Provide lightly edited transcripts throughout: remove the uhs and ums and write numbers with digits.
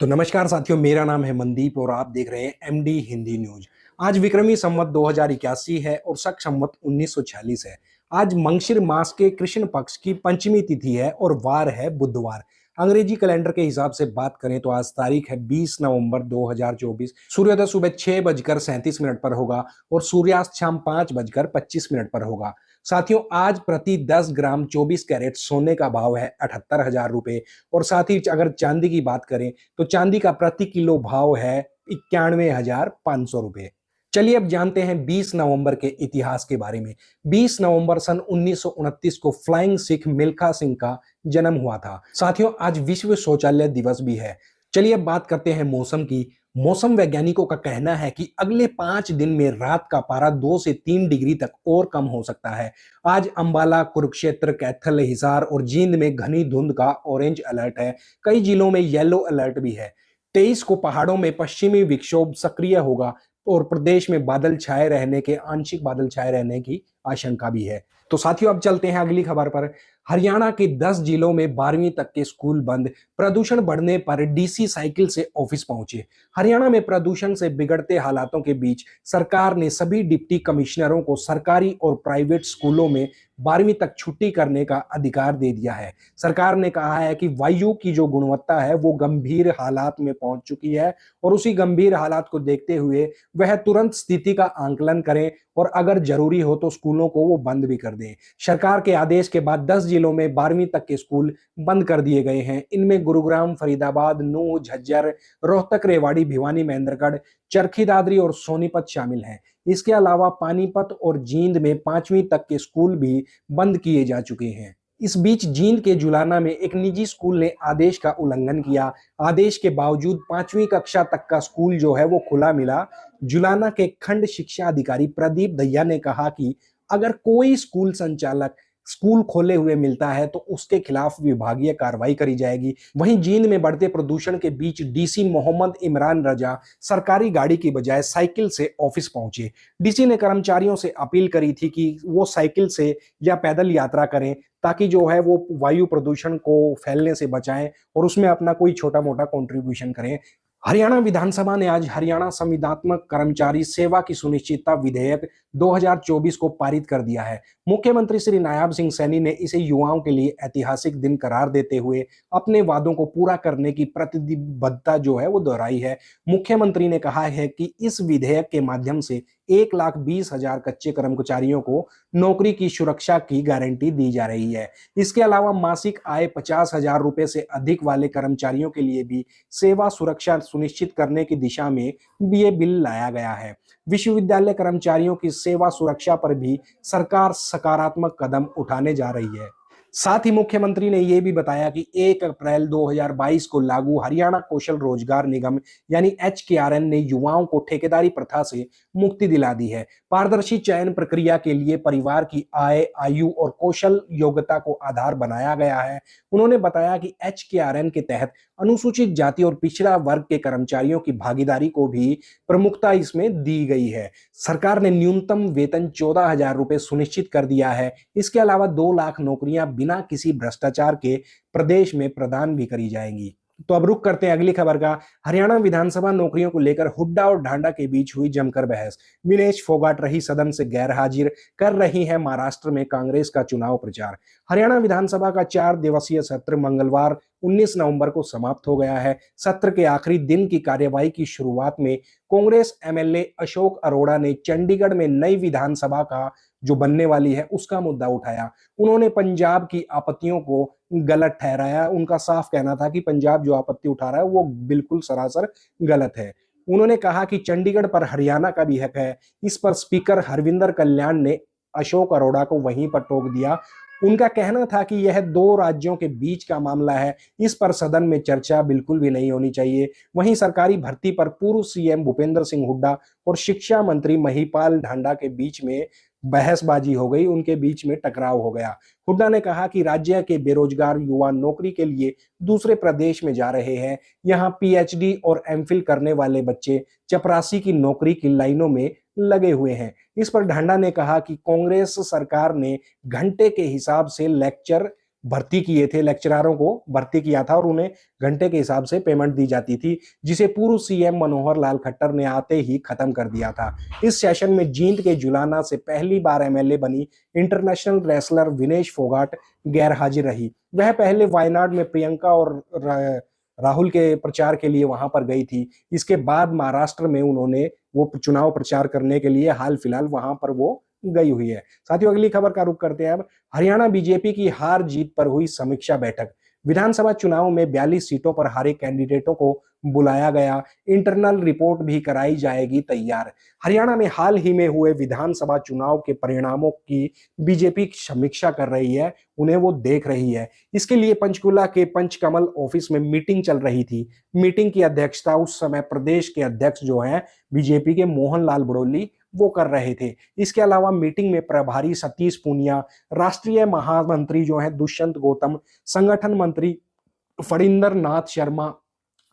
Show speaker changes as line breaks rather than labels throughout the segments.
तो नमस्कार साथियों, मेरा नाम है मनदीप और आप देख रहे हैं एमडी हिंदी न्यूज। आज विक्रमी संवत 2081 है और शक संवत 1946 है। आज मंगशिर मास के कृष्ण पक्ष की पंचमी तिथि है और वार है बुधवार। अंग्रेजी कैलेंडर के हिसाब से बात करें तो आज तारीख है 20 नवंबर 2024। सूर्योदय सुबह 6:37 पर होगा और सूर्यास्त शाम 5:25 पर होगा। साथियों, आज प्रति 10 ग्राम 24 कैरेट सोने का भाव है 78,000 रुपए। और साथ ही अगर चांदी की बात करें तो चांदी का प्रति किलो भाव है 91,500 रुपए। चलिए अब जानते हैं 20 नवंबर के इतिहास के बारे में। 20 नवंबर सन 1929 को फ्लाइंग सिख मिल्खा सिंह का जन्म हुआ था। साथियों, आज विश्व शौचालय दिवस भी है। चलिए अब बात करते हैं मौसम की। मौसम वैज्ञानिकों का कहना है कि अगले 5 दिन में रात का पारा 2 से 3 डिग्री तक और कम हो सकता है। आज अंबाला, कुरुक्षेत्र, कैथल, हिसार और जींद में घनी धुंध का ऑरेंज अलर्ट है। कई जिलों में येलो अलर्ट भी है। 23 को पहाड़ों में पश्चिमी विक्षोभ सक्रिय होगा और प्रदेश में आंशिक बादल छाए रहने की आशंका भी है। तो साथियों, अब चलते हैं अगली खबर पर। हरियाणा के 10 जिलों में 12वीं तक के स्कूल बंद। प्रदूषण बढ़ने पर डीसी साइकिल से ऑफिस पहुंचे। हरियाणा में प्रदूषण से बिगड़ते हालातों के बीच सरकार ने सभी डिप्टी कमिश्नरों को सरकारी और प्राइवेट स्कूलों में 12वीं तक छुट्टी करने का अधिकार दे दिया है। सरकार ने कहा है कि वायु की जो गुणवत्ता है वो गंभीर हालात में पहुंच चुकी है और उसी गंभीर हालात को देखते हुए वह तुरंत स्थिति का आंकलन करें और अगर जरूरी हो तो स्कूलों को वो बंद भी कर दें। सरकार के आदेश के बाद 10 जिलों में 12वीं तक के स्कूल बंद कर दिए गए हैं। इनमें गुरुग्राम, फरीदाबाद, नूंह, झज्जर, रोहतक, रेवाड़ी, भिवानी, महेंद्रगढ़, चरखी दादरी और सोनीपत शामिल हैं। इसके अलावा पानीपत और जींद में 5वीं तक के स्कूल भी बंद किए जा चुके हैं। इस बीच जींद के जुलाना में एक निजी स्कूल ने आदेश का उल्लंघन किया। आदेश के बावजूद 5वीं कक्षा तक का स्कूल जो है वो खुला मिला। जुलाना के खंड शिक्षा अधिकारी प्रदीप दहिया ने कहा कि अगर कोई स्कूल संचालक स्कूल खोले हुए मिलता है तो उसके खिलाफ विभागीय कार्रवाई करी जाएगी। वहीं जींद में बढ़ते प्रदूषण के बीच डीसी मोहम्मद इमरान रजा सरकारी गाड़ी की बजाय साइकिल से ऑफिस पहुंचे। डीसी ने कर्मचारियों से अपील करी थी कि वो साइकिल से या पैदल यात्रा करें ताकि जो है वो वायु प्रदूषण को फैलने से बचाएं और उसमें अपना कोई छोटा मोटा कंट्रीब्यूशन करें। हरियाणा विधानसभा ने आज हरियाणा संविदात्मक कर्मचारी सेवा की सुनिश्चितता विधेयक 2024 को पारित कर दिया है। मुख्यमंत्री श्री नायाब सिंह सैनी ने इसे युवाओं के लिए ऐतिहासिक दिन करार देते हुए अपने वादों को पूरा करने की प्रतिबद्धता जो है वो दोहराई है। मुख्यमंत्री ने कहा है कि इस विधेयक के माध्यम से 1,20,000 कच्चे कर्मचारियों को नौकरी की सुरक्षा की गारंटी दी जा रही है। इसके अलावा मासिक आय 50,000 रुपए से अधिक वाले कर्मचारियों के लिए भी सेवा सुरक्षा सुनिश्चित करने की दिशा में ये बिल लाया गया है। विश्वविद्यालय कर्मचारियों की सेवा सुरक्षा पर भी सरकार सकारात्मक कदम उठाने जा रही है। साथ ही मुख्यमंत्री ने यह भी बताया कि 1 अप्रैल 2022 को लागू हरियाणा कौशल रोजगार निगम यानी HKRN ने युवाओं को ठेकेदारी प्रथा से मुक्ति दिला दी है। पारदर्शी चयन प्रक्रिया के लिए परिवार की आय, आयु और कौशल योग्यता को आधार बनाया गया है। उन्होंने बताया कि HKRN के तहत अनुसूचित जाति और पिछड़ा वर्ग के कर्मचारियों की भागीदारी को भी प्रमुखता इसमें दी गई है। सरकार ने न्यूनतम वेतन 14,000 रुपए सुनिश्चित कर दिया है। इसके अलावा 2 लाख नौकरियां बिना किसी भ्रष्टाचार के प्रदेश में प्रदान भी करी जाएंगी। तो अब रुक करते हैं अगली खबर का। हरियाणा विधानसभा नौकरियों को लेकर हुड्डा और ढांडा के बीच हुई जमकर बहस। विनेश फोगाट रही सदन से गैर हाजिर, कर रही है महाराष्ट्र में कांग्रेस का चुनाव प्रचार। हरियाणा विधानसभा का 4 दिवसीय सत्र मंगलवार 19 नवंबर को समाप्त हो गया है। सत्र के आखिरी दिन की कार्यवाही की शुरुआत में कांग्रेस MLA अशोक अरोड़ा ने चंडीगढ़ में नई विधानसभा का जो बनने वाली है उसका मुद्दा उठाया। उन्होंने पंजाब की आपत्तियों को गलत ठहराया। उनका साफ कहना था कि पंजाब जो आपत्ति उठा रहा है वो बिल्कुल सरासर गलत है। उन्होंने कहा कि चंडीगढ़ पर हरियाणा का भी हक है। इस पर स्पीकर हरविंदर कल्याण ने अशोक अरोड़ा को वहीं पर टोक दिया। उनका कहना था कि यह 2 राज्यों के बीच का मामला है, इस पर सदन में चर्चा बिल्कुल भी नहीं होनी चाहिए। वहीं सरकारी भर्ती पर पूर्व CM भूपेंद्र सिंह हुड्डा और शिक्षा मंत्री महिपाल ढांडा के बीच में बहसबाजी हो गई, उनके बीच में टकराव हो गया। हुड्डा ने कहा कि राज्य के बेरोजगार युवा नौकरी के लिए दूसरे प्रदेश में जा रहे हैं। यहाँ PhD और MPhil करने वाले बच्चे चपरासी की नौकरी की लाइनों में लगे हुए हैं। इस पर ढांडा ने कहा कि कांग्रेस सरकार ने घंटे के हिसाब से लेक्चर भर्ती किए थे, लेक्चररों को भर्ती किया था और उन्हें घंटे के हिसाब से पेमेंट दी जाती थी, जिसे पूर्व सीएम मनोहर लाल खट्टर ने आते ही खत्म कर दिया था। इस सेशन में जींद के जुलाना से पहली बार एमएलए बनी इंटरनेशनल रेसलर विनेश फोगाट गैर हाजिर रही। वह पहले वायनाड में प्रियंका और राहुल के प्रचार के लिए वहां पर गई थी। इसके बाद महाराष्ट्र में उन्होंने वो चुनाव प्रचार करने के लिए हाल फिलहाल वहां पर वो गई हुई है। साथियों, अगली खबर का रुख करते हैं अब। हरियाणा बीजेपी की हार जीत पर हुई समीक्षा बैठक। विधानसभा चुनाव में 42 सीटों पर हारे कैंडिडेटों को बुलाया गया, इंटरनल रिपोर्ट भी कराई जाएगी तैयार। हरियाणा में हाल ही में हुए विधानसभा चुनाव के परिणामों की बीजेपी समीक्षा कर रही है, उन्हें वो देख रही है। इसके लिए पंचकुला के पंचकमल ऑफिस में मीटिंग चल रही थी। मीटिंग की अध्यक्षता उस समय प्रदेश के अध्यक्ष जो हैं बीजेपी के मोहन लाल बड़ौली वो कर रहे थे। इसके अलावा मीटिंग में प्रभारी सतीश पूनिया, राष्ट्रीय महामंत्री जो हैं दुष्यंत गौतम, संगठन मंत्री फणींद्र नाथ शर्मा,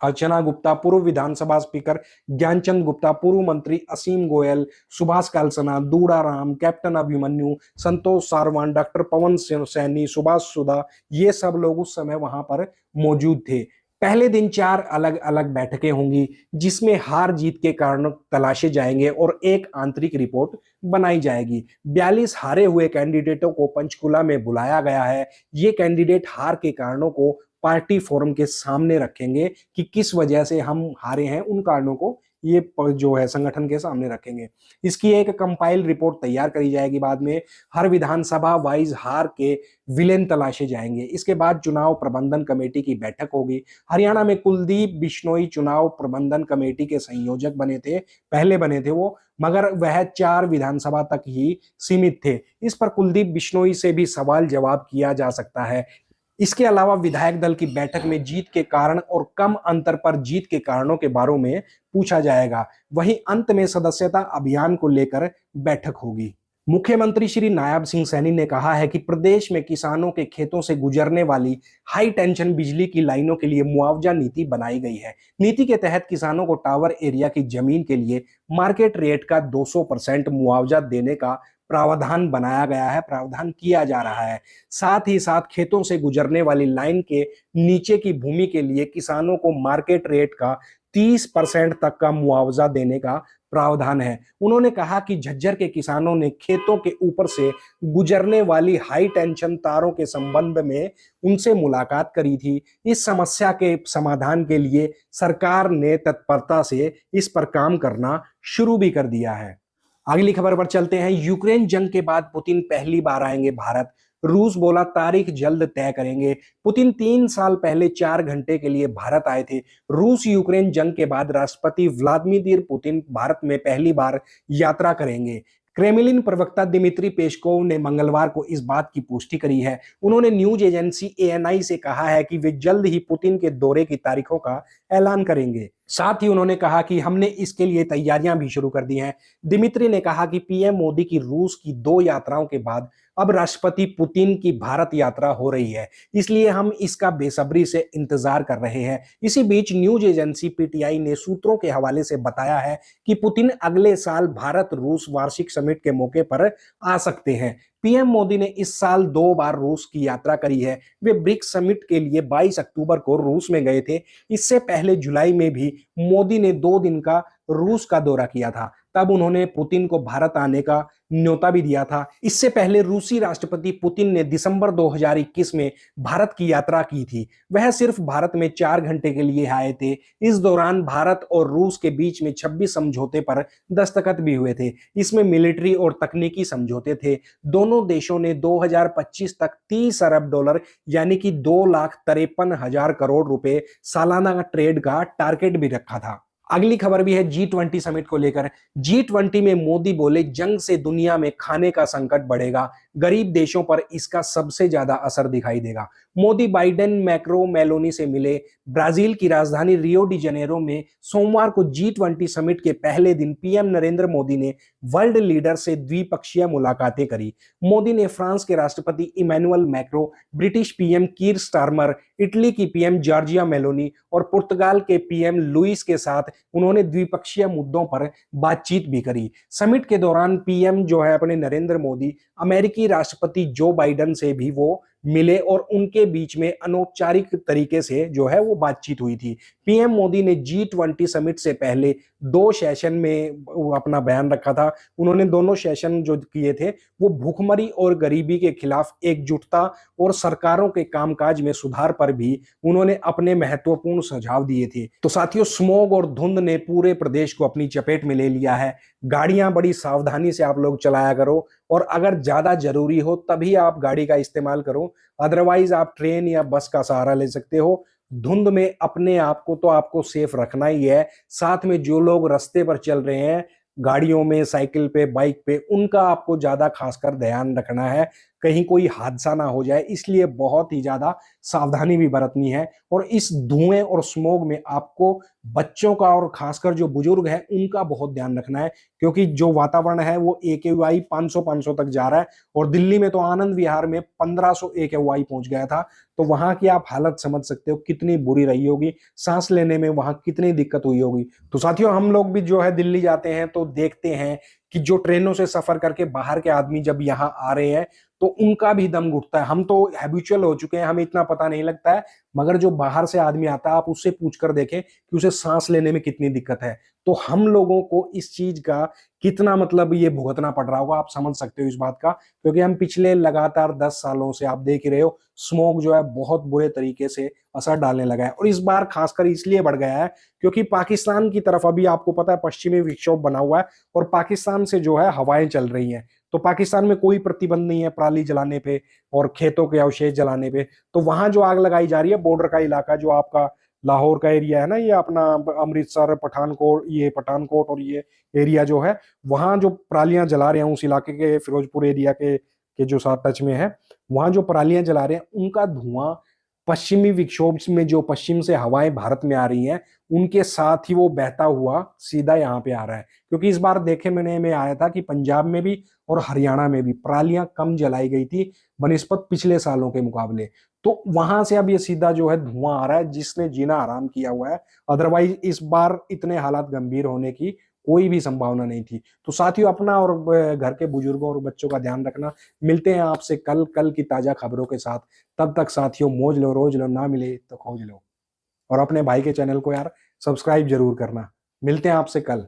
अर्चना गुप्ता, पूर्व विधानसभा स्पीकर ज्ञानचंद गुप्ता, पूर्व मंत्री असीम गोयल, सुभाष कालसना, दूड़ा राम, कैप्टन अभिमन्यु, संतोष सारवान, डॉक्टर पवन सैनी, सुभाष सुधा, ये सब लोग उस समय वहां पर मौजूद थे। पहले दिन 4 अलग अलग बैठकें होंगी, जिसमें हार जीत के कारण तलाशे जाएंगे और एक आंतरिक रिपोर्ट बनाई जाएगी। 42 हारे हुए कैंडिडेटों को पंचकुला में बुलाया गया है। ये कैंडिडेट हार के कारणों को पार्टी फोरम के सामने रखेंगे कि किस वजह से हम हारे हैं, उन कारणों को ये जो है संगठन के सामने रखेंगे। इसकी एक कंपाइल रिपोर्ट तैयार करी जाएगी। बाद में हर विधानसभा वाइज हार के विलेन तलाशे जाएंगे। इसके बाद चुनाव प्रबंधन कमेटी की बैठक होगी। हरियाणा में कुलदीप बिश्नोई चुनाव प्रबंधन कमेटी के संयोजक बने थे, पहले बने थे वो, मगर वह 4 विधानसभा तक ही सीमित थे। इस पर कुलदीप बिश्नोई से भी सवाल जवाब किया जा सकता है। इसके अलावा विधायक दल की बैठक में जीत के कारण और कम अंतर पर जीत के कारणों के बारे में पूछा जाएगा। वहीं अंत में सदस्यता अभियान को लेकर बैठक होगी। मुख्यमंत्री श्री नायब सिंह सैनी ने कहा है कि प्रदेश में किसानों के खेतों से गुजरने वाली हाई टेंशन बिजली की लाइनों के लिए मुआवजा नीति बनाई गई है। नीति के तहत किसानों को टावर एरिया की जमीन के लिए मार्केट रेट का 200% मुआवजा देने का प्रावधान बनाया गया है, प्रावधान किया जा रहा है। साथ ही साथ खेतों से गुजरने वाली लाइन के नीचे की भूमि के लिए किसानों को मार्केट रेट का 30% तक का मुआवजा देने का प्रावधान है। उन्होंने कहा कि झज्जर के किसानों ने खेतों के ऊपर से गुजरने वाली हाई टेंशन तारों के संबंध में उनसे मुलाकात करी थी। इस समस्या के समाधान के लिए सरकार ने तत्परता से इस पर काम करना शुरू भी कर दिया है। अगली खबर पर चलते हैं। यूक्रेन जंग के बाद पुतिन पहली बार आएंगे भारत। रूस बोला तारीख जल्द तय करेंगे। पुतिन 3 साल पहले 4 घंटे के लिए भारत आए थे। रूस यूक्रेन जंग के बाद राष्ट्रपति व्लादिमीर पुतिन भारत में पहली बार यात्रा करेंगे। क्रेमलिन प्रवक्ता दिमित्री पेस्कोव ने मंगलवार को इस बात की पुष्टि करी है। उन्होंने न्यूज एजेंसी एएनआई से कहा है कि वे जल्द ही पुतिन के दौरे की तारीखों का ऐलान करेंगे। साथ ही उन्होंने कहा कि हमने इसके लिए तैयारियां भी शुरू कर दी हैं। दिमित्री ने कहा कि पीएम मोदी की रूस की 2 यात्राओं के बाद अब राष्ट्रपति पुतिन की भारत यात्रा हो रही है, इसलिए हम इसका बेसब्री से इंतजार कर रहे हैं। इसी बीच न्यूज एजेंसी पीटीआई ने सूत्रों के हवाले से बताया है कि पुतिन अगले साल भारत रूस वार्षिक समिट के मौके पर आ सकते हैं। पीएम मोदी ने इस साल 2 बार रूस की यात्रा करी है। वे ब्रिक्स समिट के लिए 22 अक्टूबर को रूस में गए थे। इससे पहले जुलाई में भी मोदी ने 2 दिन का रूस का दौरा किया था। तब उन्होंने पुतिन को भारत आने का न्योता भी दिया था। इससे पहले रूसी राष्ट्रपति पुतिन ने दिसंबर 2021 में भारत की यात्रा की थी। वह सिर्फ भारत में 4 घंटे के लिए आए थे। इस दौरान भारत और रूस के बीच में 26 समझौते पर दस्तखत भी हुए थे। इसमें मिलिट्री और तकनीकी समझौते थे। दोनों देशों ने 2025 तक 30 अरब डॉलर यानी कि 2,53,000 करोड़ रुपए सालाना ट्रेड का टारगेट भी रखा था। अगली खबर भी है G20 समिट को लेकर। G20 में मोदी बोले जंग से दुनिया में खाने का संकट बढ़ेगा, गरीब देशों पर इसका सबसे ज्यादा असर दिखाई देगा। मोदी बाइडेन मैक्रो मेलोनी से मिले। ब्राजील की राजधानी रियो डी जेनेरो में सोमवार को G20 समिट के पहले दिन पीएम नरेंद्र मोदी ने वर्ल्ड लीडर से द्विपक्षीय मुलाकातें करी। मोदी ने फ्रांस के राष्ट्रपति Emmanuel Macron, British PM Keir Starmer, Italy की पीएम जॉर्जिया मेलोनी और पुर्तगाल के पीएम लुइस के साथ उन्होंने द्विपक्षीय मुद्दों पर बातचीत भी करी। समिट के दौरान पीएम जो है अपने नरेंद्र मोदी अमेरिकी राष्ट्रपति जो बाइडेन से भी वो मिले और उनके बीच में अनौपचारिक तरीके से जो है वो बातचीत हुई थी। पीएम मोदी ने G20 समिट से पहले 2 सेशन में वो अपना बयान रखा था। उन्होंने दोनों सेशन जो किए थे वो भूखमरी और गरीबी के खिलाफ एकजुटता और सरकारों के कामकाज में सुधार पर भी उन्होंने अपने महत्वपूर्ण सुझाव दिए थे। तो साथियों, स्मॉग और धुंध ने पूरे प्रदेश को अपनी चपेट में ले लिया है। गाड़ियां बड़ी सावधानी से आप लोग चलाया करो और अगर ज्यादा जरूरी हो तभी आप गाड़ी का इस्तेमाल करो, अदरवाइज आप ट्रेन या बस का सहारा ले सकते हो। धुंध में अपने आप को तो आपको सेफ रखना ही है, साथ में जो लोग रास्ते पर चल रहे हैं गाड़ियों में, साइकिल पे, बाइक पे, उनका आपको ज्यादा खासकर ध्यान रखना है, कहीं कोई हादसा ना हो जाए, इसलिए बहुत ही ज्यादा सावधानी भी बरतनी है। और इस धुएं और स्मोग में आपको बच्चों का और खासकर जो बुजुर्ग है उनका बहुत ध्यान रखना है, क्योंकि जो वातावरण है वो AQI 500 तक जा रहा है और दिल्ली में तो आनंद विहार में 1500 AQI पहुंच गया था। तो वहां की आप हालत समझ सकते हो कितनी बुरी रही होगी, सांस लेने में वहां कितनी दिक्कत हुई होगी। तो साथियों, हम लोग भी जो है दिल्ली जाते हैं तो देखते हैं कि जो ट्रेनों से सफर करके बाहर के आदमी जब यहाँ आ रहे हैं तो उनका भी दम घुटता है। हम तो हैबिचुअल हो चुके हैं, हमें इतना पता नहीं लगता है, मगर जो बाहर से आदमी आता है आप उससे पूछ कर देखें कि उसे सांस लेने में कितनी दिक्कत है। तो हम लोगों को इस चीज का कितना मतलब ये भुगतना पड़ रहा होगा, आप समझ सकते हो इस बात का, क्योंकि हम पिछले लगातार 10 सालों से आप देख ही रहे हो स्मोक जो है बहुत बुरे तरीके से असर डालने लगा है। और इस बार खासकर इसलिए बढ़ गया है क्योंकि पाकिस्तान की तरफ अभी आपको पता है पश्चिमी विक्षोभ बना हुआ है और पाकिस्तान से जो है हवाएं चल रही हैं। तो पाकिस्तान में कोई प्रतिबंध नहीं है पराली जलाने पे और खेतों के अवशेष जलाने पे। तो वहां जो आग लगाई जा रही है, बॉर्डर का इलाका जो आपका लाहौर का एरिया है ना, ये अपना अमृतसर, पठानकोट और ये एरिया जो है, वहां जो परालियां जला रहे हैं उस इलाके के फिरोजपुर एरिया के जो साथ टच में है, वहां जो परालियां जला रहे हैं उनका धुआं पश्चिमी विक्षोभ में जो पश्चिम से हवाएं भारत में आ रही हैं उनके साथ ही वो बहता हुआ सीधा यहाँ पे आ रहा है। क्योंकि इस बार देखे मैंने में आया था कि पंजाब में भी और हरियाणा में भी परालियां कम जलाई गई थी बनिस्पत पिछले सालों के मुकाबले। तो वहां से अब ये सीधा जो है धुआं आ रहा है जिसने जीना आराम किया हुआ है। अदरवाइज इस बार इतने हालात गंभीर होने की कोई भी संभावना नहीं थी। तो साथियों, अपना और घर के बुजुर्गों और बच्चों का ध्यान रखना। मिलते हैं आपसे कल की ताजा खबरों के साथ। तब तक साथियों, मौज लो, रोज लो, ना मिले तो खोज लो। और अपने भाई के चैनल को यार सब्सक्राइब जरूर करना। मिलते हैं आपसे कल।